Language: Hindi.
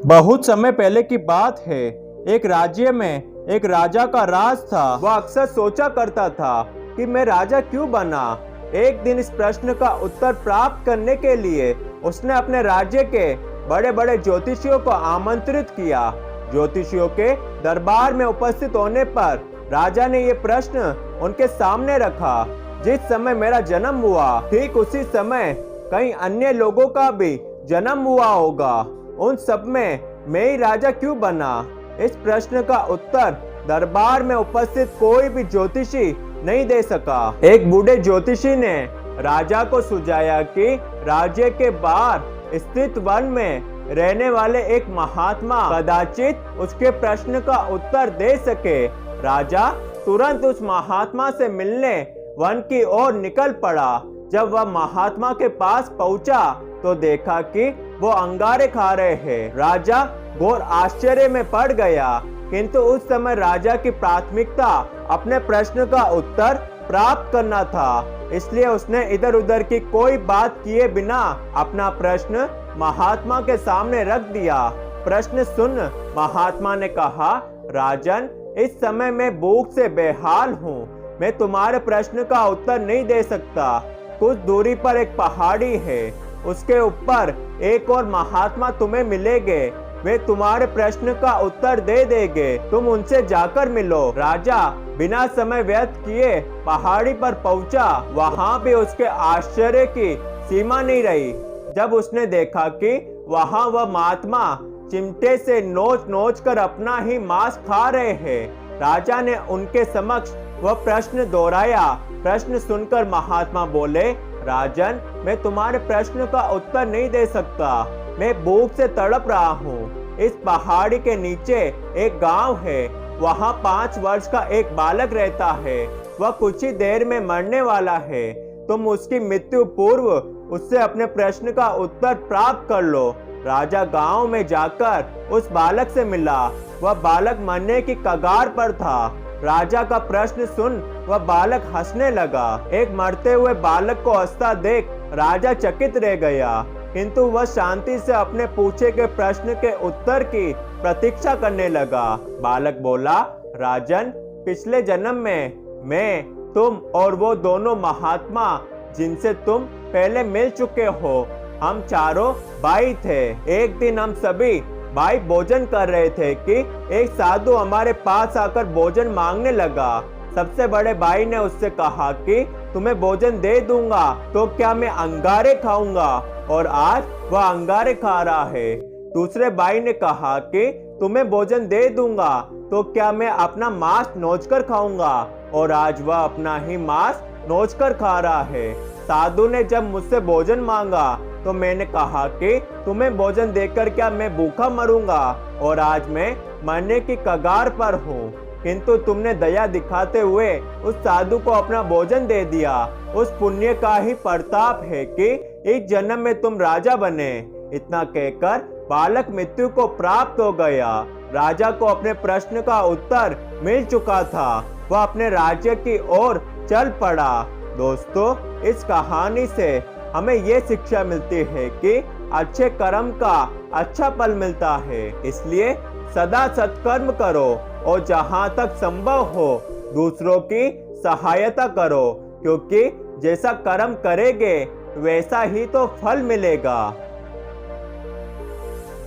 बहुत समय पहले की बात है। एक राज्य में एक राजा का राज था। वह अक्सर सोचा करता था कि मैं राजा क्यों बना। एक दिन इस प्रश्न का उत्तर प्राप्त करने के लिए उसने अपने राज्य के बड़े बड़े ज्योतिषियों को आमंत्रित किया। ज्योतिषियों के दरबार में उपस्थित होने पर राजा ने ये प्रश्न उनके सामने रखा, जिस समय मेरा जन्म हुआ ठीक उसी समय कई अन्य लोगों का भी जन्म हुआ होगा। उन सब में मैं ही राजा क्यों बना? इस प्रश्न का उत्तर दरबार में उपस्थित कोई भी ज्योतिषी नहीं दे सका। एक बूढ़े ज्योतिषी ने राजा को सुझाया कि राज्य के बाहर स्थित वन में रहने वाले एक महात्मा कदाचित उसके प्रश्न का उत्तर दे सके। राजा तुरंत उस महात्मा से मिलने वन की ओर निकल पड़ा। जब वह महात्मा के पास पहुंचा तो देखा कि वो अंगारे खा रहे हैं। राजा घोर आश्चर्य में पड़ गया, किंतु उस समय राजा की प्राथमिकता अपने प्रश्न का उत्तर प्राप्त करना था। इसलिए उसने इधर उधर की कोई बात किए बिना अपना प्रश्न महात्मा के सामने रख दिया। प्रश्न सुन महात्मा ने कहा, राजन, इस समय मैं भूख से बेहाल हूँ। मैं तुम्हारे प्रश्न का उत्तर नहीं दे सकता। कुछ दूरी पर एक पहाड़ी है, उसके ऊपर एक और महात्मा तुम्हें मिलेंगे। वे तुम्हारे प्रश्न का उत्तर दे देंगे। तुम उनसे जाकर मिलो। राजा बिना समय व्यर्थ किए पहाड़ी पर पहुंचा। वहां भी उसके आश्चर्य की सीमा नहीं रही जब उसने देखा कि वहां वह महात्मा चिमटे से नोच नोच कर अपना ही मांस खा रहे हैं। राजा ने उनके समक्ष वह प्रश्न दोहराया। प्रश्न सुनकर महात्मा बोले, राजन, मैं तुम्हारे प्रश्न का उत्तर नहीं दे सकता। मैं भूख से तड़प रहा हूँ। इस पहाड़ी के नीचे एक गांव है। वहाँ 5 वर्ष का एक बालक रहता है। वह कुछ ही देर में मरने वाला है। तुम उसकी मृत्यु पूर्व उससे अपने प्रश्न का उत्तर प्राप्त कर लो। राजा गांव में जाकर उस बालक से मिला। वह बालक मरने की कगार पर था। राजा का प्रश्न सुन वह बालक हंसने लगा। एक मरते हुए बालक को हंसता देख राजा चकित रह गया, किंतु वह शांति से अपने पूछे गए प्रश्न के उत्तर की प्रतीक्षा करने लगा। बालक बोला, राजन, पिछले जन्म में मैं, तुम और वो दोनों महात्मा जिनसे तुम पहले मिल चुके हो, हम चारों भाई थे। एक दिन हम सभी भाई भोजन कर रहे थे कि एक साधु हमारे पास आकर भोजन मांगने लगा। सबसे बड़े भाई ने उससे कहा कि तुम्हें भोजन दे दूंगा तो क्या मैं अंगारे खाऊंगा, और आज वह अंगारे खा रहा है। दूसरे भाई ने कहा कि तुम्हें भोजन दे दूंगा तो क्या मैं अपना मांस नोचकर खाऊंगा, और आज वह अपना ही मांस नोचकर खा रहा है। साधु ने जब मुझसे भोजन मांगा तो मैंने कहा कि तुम्हें भोजन देकर क्या मैं भूखा मरूंगा, और आज मैं मरने की कगार पर हूँ। किंतु तुमने दया दिखाते हुए उस साधु को अपना भोजन दे दिया। उस पुण्य का ही प्रताप है कि एक जन्म में तुम राजा बने। इतना कहकर बालक मृत्यु को प्राप्त हो गया। राजा को अपने प्रश्न का उत्तर मिल चुका था। वह अपने राज्य की ओर चल पड़ा। दोस्तों, इस कहानी से हमें ये शिक्षा मिलती है कि अच्छे कर्म का अच्छा फल मिलता है। इसलिए सदा सत्कर्म करो और जहां तक संभव हो दूसरों की सहायता करो, क्योंकि जैसा कर्म करेंगे वैसा ही तो फल मिलेगा।